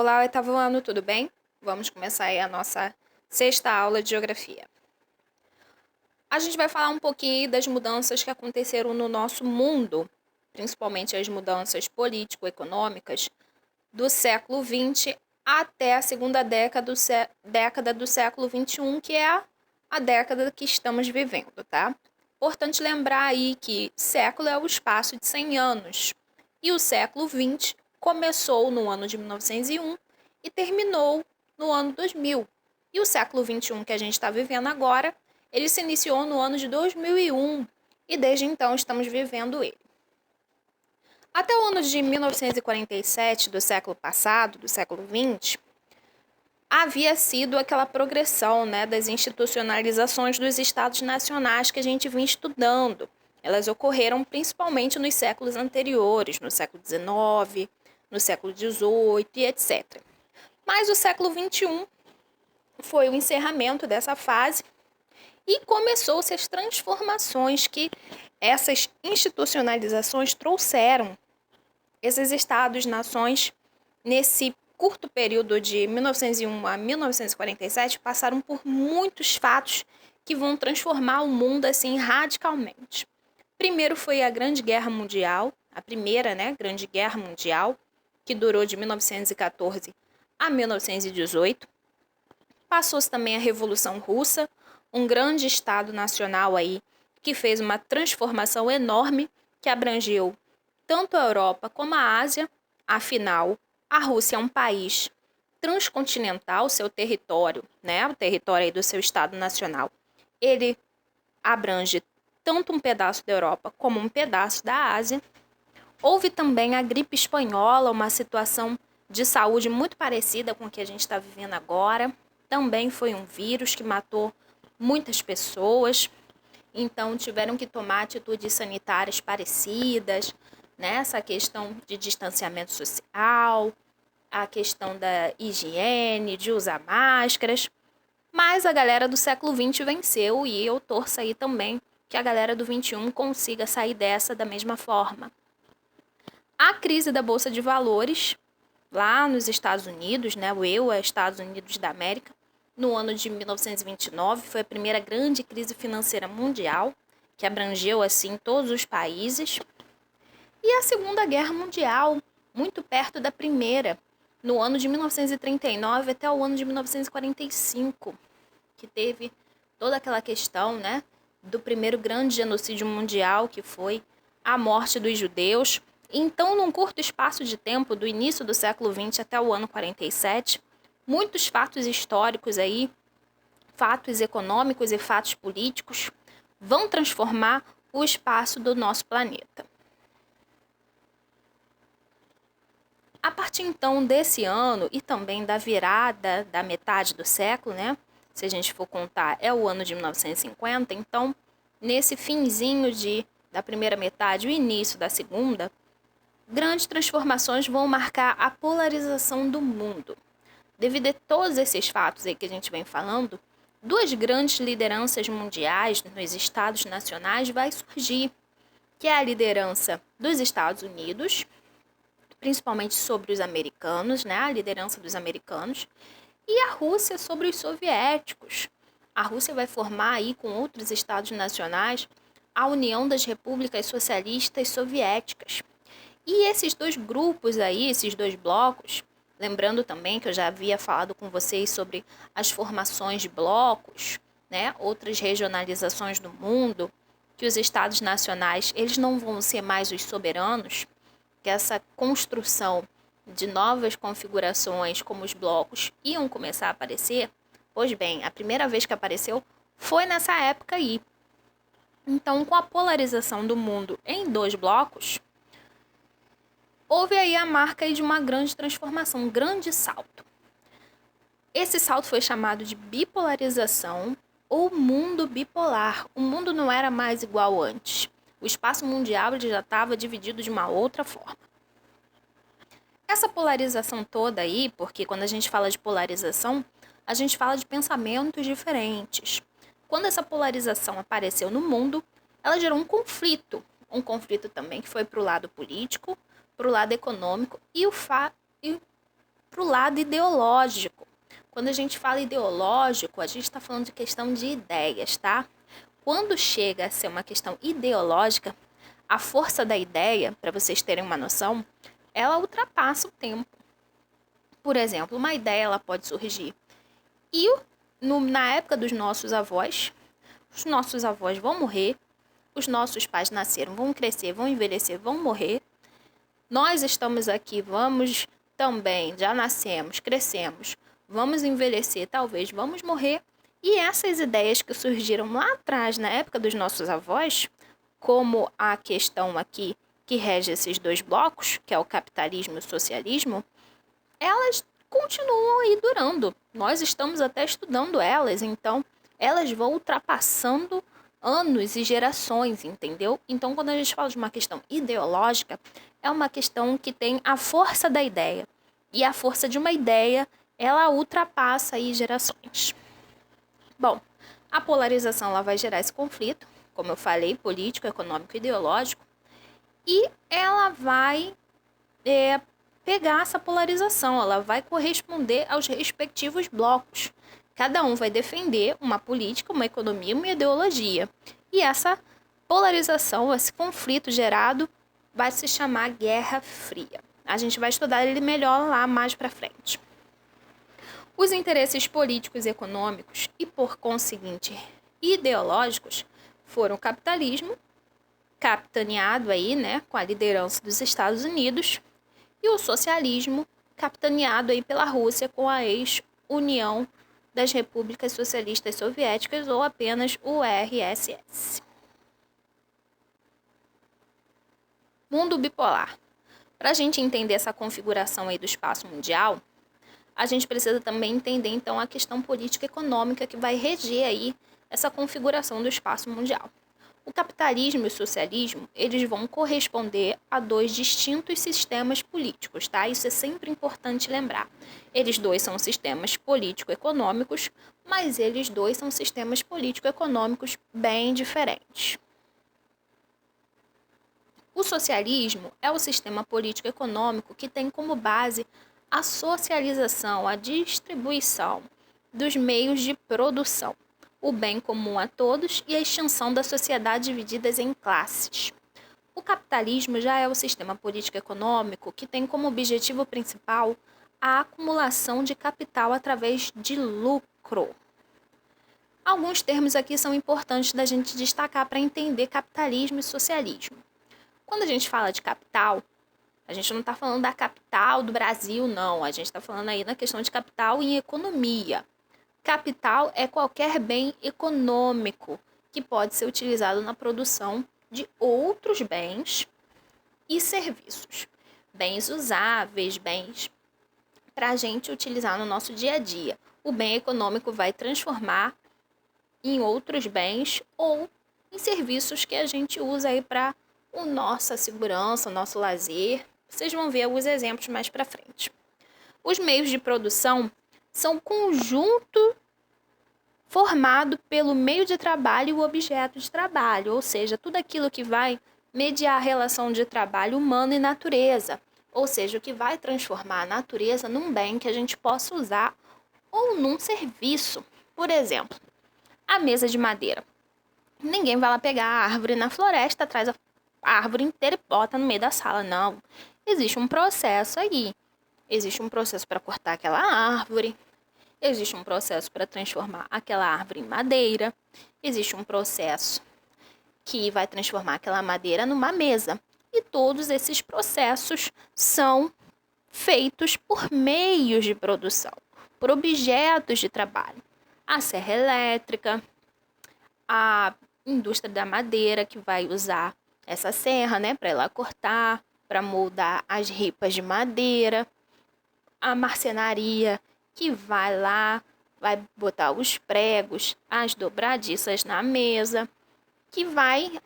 Olá, oitavo ano, tudo bem? Vamos começar aí a nossa sexta aula de geografia. A gente vai falar um pouquinho das mudanças que aconteceram no nosso mundo, principalmente as mudanças político-econômicas do século XX até a segunda década do século XXI, que é a década que estamos vivendo, tá? Importante lembrar aí que século é o espaço de 100 anos e o século XX começou no ano de 1901 e terminou no ano 2000. E o século XXI que a gente está vivendo agora, ele se iniciou no ano de 2001 e desde então estamos vivendo ele. Até o ano de 1947 do século passado, do século XX, havia sido aquela progressão, né, das institucionalizações dos estados nacionais que a gente vinha estudando. Elas ocorreram principalmente nos séculos anteriores, no século XIX, no século XVIII e etc. Mas o século XXI foi o encerramento dessa fase e começou-se as transformações que essas institucionalizações trouxeram. Esses estados-nações, nesse curto período de 1901 a 1947, passaram por muitos fatos que vão transformar o mundo assim radicalmente. Primeiro foi a Grande Guerra Mundial, a primeira, Grande Guerra Mundial, que durou de 1914 a 1918. Passou-se também a Revolução Russa, um grande Estado nacional aí que fez uma transformação enorme que abrangeu tanto a Europa como a Ásia. Afinal, a Rússia é um país transcontinental, seu território, o território aí do seu Estado nacional, ele abrange tanto um pedaço da Europa como um pedaço da Ásia. Houve também a gripe espanhola, uma situação de saúde muito parecida com o que a gente está vivendo agora. Também foi um vírus que matou muitas pessoas, então tiveram que tomar atitudes sanitárias parecidas, essa questão de distanciamento social, a questão da higiene, de usar máscaras. Mas a galera do século XX venceu e eu torço aí também que a galera do XXI consiga sair dessa da mesma forma. A crise da Bolsa de Valores, lá nos Estados Unidos, o EUA, Estados Unidos da América, no ano de 1929, foi a primeira grande crise financeira mundial, que abrangeu assim todos os países. E a Segunda Guerra Mundial, muito perto da primeira, no ano de 1939 até o ano de 1945, que teve toda aquela questão, do primeiro grande genocídio mundial, que foi a morte dos judeus. Então, num curto espaço de tempo, do início do século XX até o ano 47, muitos fatos históricos aí, fatos econômicos e fatos políticos, vão transformar o espaço do nosso planeta. A partir então desse ano e também da virada da metade do século, se a gente for contar, é o ano de 1950, então nesse finzinho da primeira metade, o início da segunda, grandes transformações vão marcar a polarização do mundo. Devido a todos esses fatos aí que a gente vem falando, duas grandes lideranças mundiais nos estados nacionais vai surgir, que é a liderança dos Estados Unidos, principalmente sobre os americanos, a liderança dos americanos, e a Rússia sobre os soviéticos. A Rússia vai formar aí com outros estados nacionais a União das Repúblicas Socialistas Soviéticas. E esses dois grupos aí, esses dois blocos, lembrando também que eu já havia falado com vocês sobre as formações de blocos, outras regionalizações do mundo, que os estados nacionais, eles não vão ser mais os soberanos, que essa construção de novas configurações como os blocos iam começar a aparecer. Pois bem, a primeira vez que apareceu foi nessa época aí. Então, com a polarização do mundo em dois blocos, houve aí a marca de uma grande transformação, um grande salto. Esse salto foi chamado de bipolarização ou mundo bipolar. O mundo não era mais igual antes. O espaço mundial já estava dividido de uma outra forma. Essa polarização toda aí, porque quando a gente fala de polarização, a gente fala de pensamentos diferentes. Quando essa polarização apareceu no mundo, ela gerou um conflito também que foi para o lado político, para o lado econômico e para o lado ideológico. Quando a gente fala ideológico, a gente está falando de questão de ideias, tá? Quando chega a ser uma questão ideológica, a força da ideia, para vocês terem uma noção, ela ultrapassa o tempo. Por exemplo, uma ideia ela pode surgir na época dos nossos avós, os nossos avós vão morrer, os nossos pais nasceram, vão crescer, vão envelhecer, vão morrer. Nós estamos aqui, vamos também, já nascemos, crescemos, vamos envelhecer, talvez vamos morrer. E essas ideias que surgiram lá atrás, na época dos nossos avós, como a questão aqui que rege esses dois blocos, que é o capitalismo e o socialismo, elas continuam aí durando. Nós estamos até estudando elas, então elas vão ultrapassando anos e gerações, entendeu? Então, quando a gente fala de uma questão ideológica, é uma questão que tem a força da ideia. E a força de uma ideia, ela ultrapassa aí gerações. Bom, a polarização ela vai gerar esse conflito, como eu falei, político, econômico e ideológico, e ela vai pegar essa polarização, ela vai corresponder aos respectivos blocos. Cada um vai defender uma política, uma economia, uma ideologia. E essa polarização, esse conflito gerado, vai se chamar Guerra Fria. A gente vai estudar ele melhor lá mais para frente. Os interesses políticos e econômicos e, por conseguinte, ideológicos foram o capitalismo, capitaneado aí, né, com a liderança dos Estados Unidos, e o socialismo, capitaneado aí pela Rússia com a ex-União das Repúblicas Socialistas Soviéticas, ou apenas o RSS. Mundo bipolar. Para a gente entender essa configuração aí do espaço mundial, a gente precisa também entender, então, a questão política e econômica que vai reger aí essa configuração do espaço mundial. O capitalismo e o socialismo, eles vão corresponder a dois distintos sistemas políticos, tá? Isso é sempre importante lembrar. Eles dois são sistemas político-econômicos, mas eles dois são sistemas político-econômicos bem diferentes. O socialismo é o sistema político-econômico que tem como base a socialização, a distribuição dos meios de produção, o bem comum a todos e a extinção da sociedade divididas em classes. O capitalismo já é o sistema político-econômico que tem como objetivo principal a acumulação de capital através de lucro. Alguns termos aqui são importantes da gente destacar para entender capitalismo e socialismo. Quando a gente fala de capital, a gente não está falando da capital do Brasil, não. A gente está falando aí na questão de capital em economia. Capital é qualquer bem econômico que pode ser utilizado na produção de outros bens e serviços. Bens usáveis, bens para a gente utilizar no nosso dia a dia. O bem econômico vai transformar em outros bens ou em serviços que a gente usa aí para a nossa segurança, o nosso lazer. Vocês vão ver alguns exemplos mais para frente. Os meios de produção são conjunto formado pelo meio de trabalho e o objeto de trabalho, ou seja, tudo aquilo que vai mediar a relação de trabalho humano e natureza, ou seja, o que vai transformar a natureza num bem que a gente possa usar ou num serviço. Por exemplo, a mesa de madeira. Ninguém vai lá pegar a árvore na floresta, traz a árvore inteira e bota no meio da sala, não. Existe um processo aí. Existe um processo para cortar aquela árvore. Existe um processo para transformar aquela árvore em madeira. Existe um processo que vai transformar aquela madeira numa mesa. E todos esses processos são feitos por meios de produção, por objetos de trabalho. A serra elétrica, a indústria da madeira, que vai usar essa serra, né, para ela cortar, para moldar as ripas de madeira. A marcenaria, que vai lá, vai botar os pregos, as dobradiças na mesa, que vai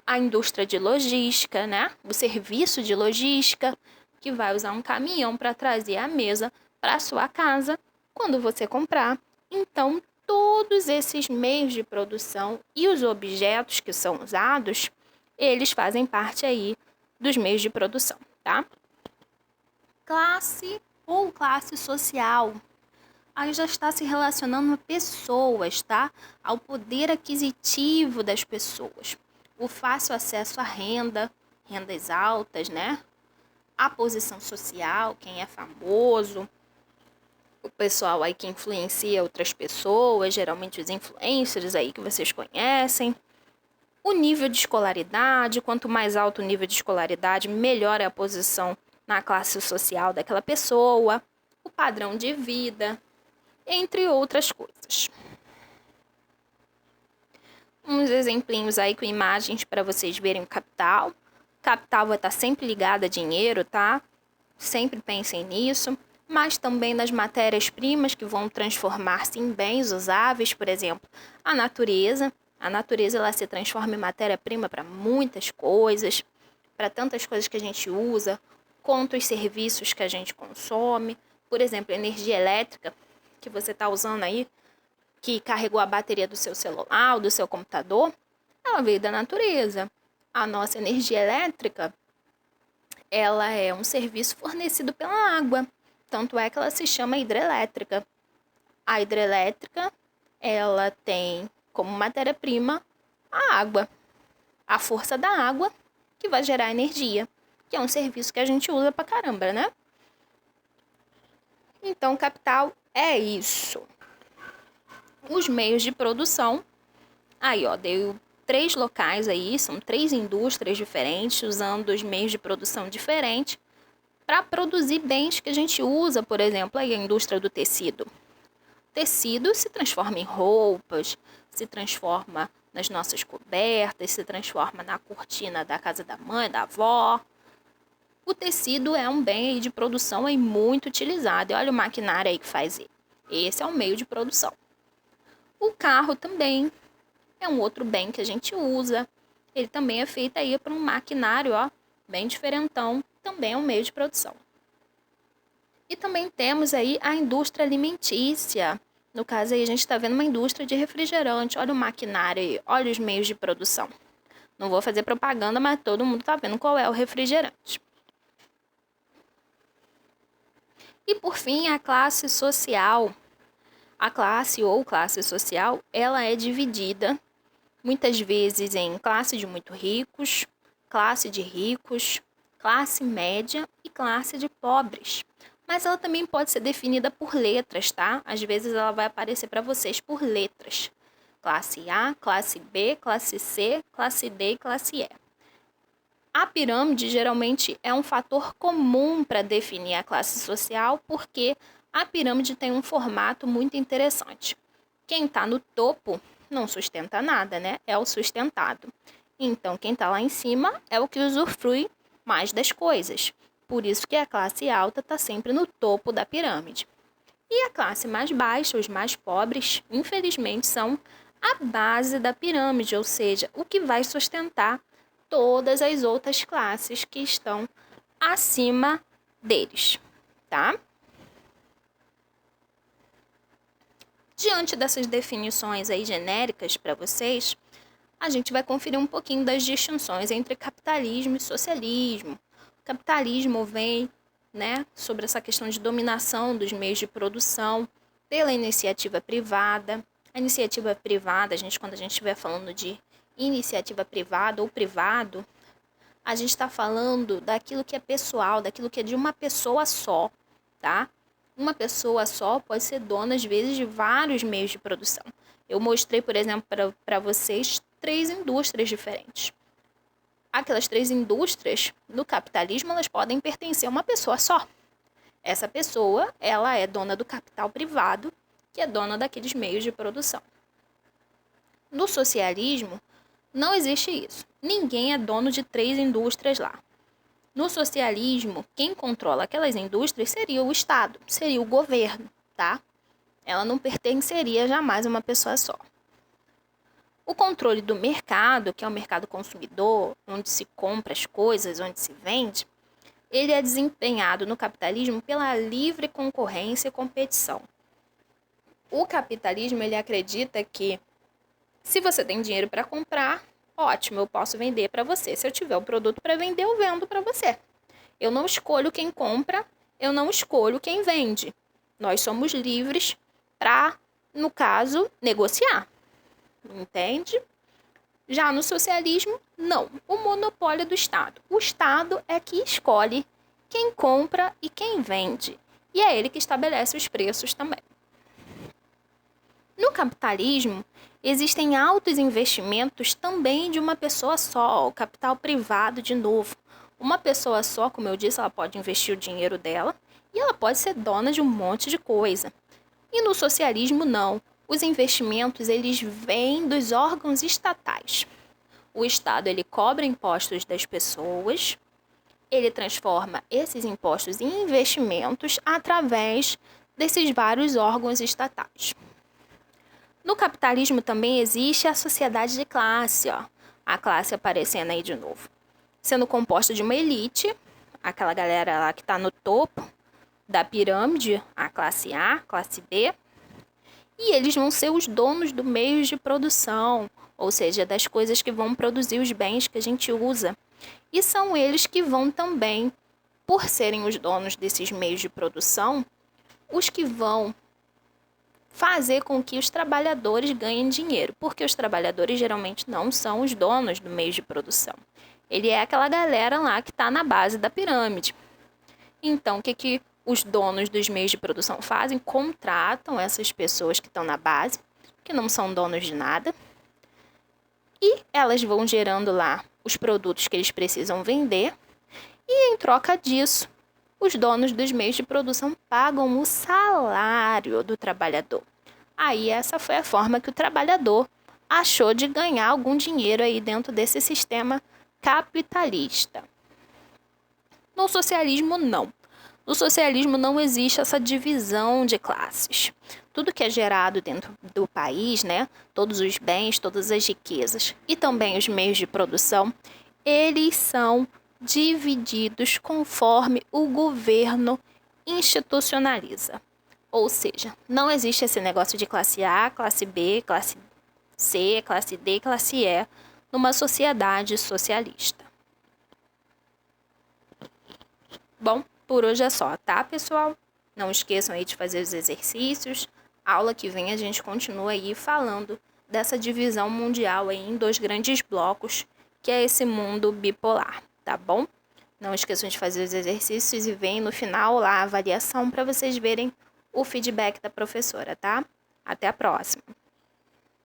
a indústria de logística, né? O serviço de logística, que vai usar um caminhão para trazer a mesa para a sua casa quando você comprar. Então, todos esses meios de produção e os objetos que são usados, eles fazem parte aí dos meios de produção, tá? Classe ou classe social. Aí já está se relacionando a pessoas, tá? Ao poder aquisitivo das pessoas. O fácil acesso à renda, rendas altas, né? A posição social, quem é famoso, o pessoal aí que influencia outras pessoas, geralmente os influencers aí que vocês conhecem. O nível de escolaridade, quanto mais alto o nível de escolaridade, melhor é a posição na classe social daquela pessoa. O padrão de vida, entre outras coisas. Uns exemplinhos aí com imagens para vocês verem o capital. Capital vai estar sempre ligado a dinheiro, tá? Sempre pensem nisso. Mas também nas matérias-primas que vão transformar-se em bens usáveis, por exemplo, a natureza. A natureza ela se transforma em matéria-prima para muitas coisas, para tantas coisas que a gente usa, quanto os serviços que a gente consome. Por exemplo, energia elétrica que você está usando aí, que carregou a bateria do seu celular ou do seu computador, ela veio da natureza. A nossa energia elétrica, ela é um serviço fornecido pela água. Tanto é que ela se chama hidrelétrica. A hidrelétrica, ela tem como matéria-prima a água. A força da água que vai gerar energia, que é um serviço que a gente usa pra caramba, né? Então, capital é isso. Os meios de produção, aí ó, deu 3 locais aí, são 3 indústrias diferentes, usando os meios de produção diferentes para produzir bens que a gente usa, por exemplo, aí a indústria do tecido. Tecido se transforma em roupas, se transforma nas nossas cobertas, se transforma na cortina da casa da mãe, da avó. O tecido é um bem aí de produção aí muito utilizado. E olha o maquinário aí que faz ele. Esse é um meio de produção. O carro também é um outro bem que a gente usa. Ele também é feito aí por um maquinário, ó, bem diferentão. Também é um meio de produção. E também temos aí a indústria alimentícia. No caso aí a gente está vendo uma indústria de refrigerante. Olha o maquinário aí, olha os meios de produção. Não vou fazer propaganda, mas todo mundo está vendo qual é o refrigerante. E por fim, a classe social. A classe ou classe social, ela é dividida muitas vezes em classe de muito ricos, classe de ricos, classe média e classe de pobres. Mas ela também pode ser definida por letras, tá? Às vezes ela vai aparecer para vocês por letras. Classe A, classe B, classe C, classe D e classe E. A pirâmide geralmente é um fator comum para definir a classe social, porque a pirâmide tem um formato muito interessante. Quem está no topo não sustenta nada, né? É o sustentado. Então, quem está lá em cima é o que usufrui mais das coisas. Por isso que a classe alta está sempre no topo da pirâmide. E a classe mais baixa, os mais pobres, infelizmente, são a base da pirâmide, ou seja, o que vai sustentar todas as outras classes que estão acima deles, tá? Diante dessas definições aí genéricas para vocês, a gente vai conferir um pouquinho das distinções entre capitalismo e socialismo. O capitalismo vem, né, sobre essa questão de dominação dos meios de produção pela iniciativa privada. A iniciativa privada, quando a gente estiver falando de iniciativa privada ou privado, a gente está falando daquilo que é pessoal, daquilo que é de uma pessoa só, tá? Uma pessoa só pode ser dona, às vezes, de vários meios de produção. Eu mostrei, por exemplo, para vocês 3 indústrias diferentes. Aquelas 3 indústrias, no capitalismo, elas podem pertencer a uma pessoa só. Essa pessoa, ela é dona do capital privado, que é dona daqueles meios de produção. No socialismo, não existe isso. Ninguém é dono de 3 indústrias lá. No socialismo, quem controla aquelas indústrias seria o Estado, seria o governo, tá? Ela não pertenceria jamais a uma pessoa só. O controle do mercado, que é o mercado consumidor, onde se compra as coisas, onde se vende, ele é desempenhado no capitalismo pela livre concorrência e competição. O capitalismo, ele acredita que se você tem dinheiro para comprar, ótimo, eu posso vender para você. Se eu tiver o produto para vender, eu vendo para você. Eu não escolho quem compra eu não escolho quem vende. Nós somos livres para, no caso, negociar. Entende? Já no socialismo, não. O monopólio é do Estado. O Estado é que escolhe quem compra e quem vende. E é ele que estabelece os preços também. No capitalismo, existem altos investimentos também de uma pessoa só, o capital privado de novo. Uma pessoa só, como eu disse, ela pode investir o dinheiro dela e ela pode ser dona de um monte de coisa. E no socialismo, não. Os investimentos, eles vêm dos órgãos estatais. O Estado, ele cobra impostos das pessoas, ele transforma esses impostos em investimentos através desses vários órgãos estatais. No capitalismo também existe a sociedade de classe, ó. A classe aparecendo aí de novo. Sendo composta de uma elite, aquela galera lá que está no topo da pirâmide, a classe A, classe B. E eles vão ser os donos do meio de produção, ou seja, das coisas que vão produzir os bens que a gente usa. E são eles que vão também, por serem os donos desses meios de produção, os que vão fazer com que os trabalhadores ganhem dinheiro, porque os trabalhadores geralmente não são os donos do meio de produção. Ele é aquela galera lá que está na base da pirâmide. Então, o que os donos dos meios de produção fazem? Contratam essas pessoas que estão na base, que não são donos de nada, e elas vão gerando lá os produtos que eles precisam vender, e em troca disso, os donos dos meios de produção pagam o salário do trabalhador. Aí essa foi a forma que o trabalhador achou de ganhar algum dinheiro aí dentro desse sistema capitalista. No socialismo, não. No socialismo não existe essa divisão de classes. Tudo que é gerado dentro do país, né, todos os bens, todas as riquezas e também os meios de produção, eles são divididos conforme o governo institucionaliza. Ou seja, não existe esse negócio de classe A, classe B, classe C, classe D, classe E numa sociedade socialista. Bom, por hoje é só, tá, pessoal? Não esqueçam aí de fazer os exercícios. A aula que vem a gente continua aí falando dessa divisão mundial aí em 2 grandes blocos, que é esse mundo bipolar, tá bom? Não esqueçam de fazer os exercícios e vem no final lá a avaliação para vocês verem o feedback da professora, tá? Até a próxima!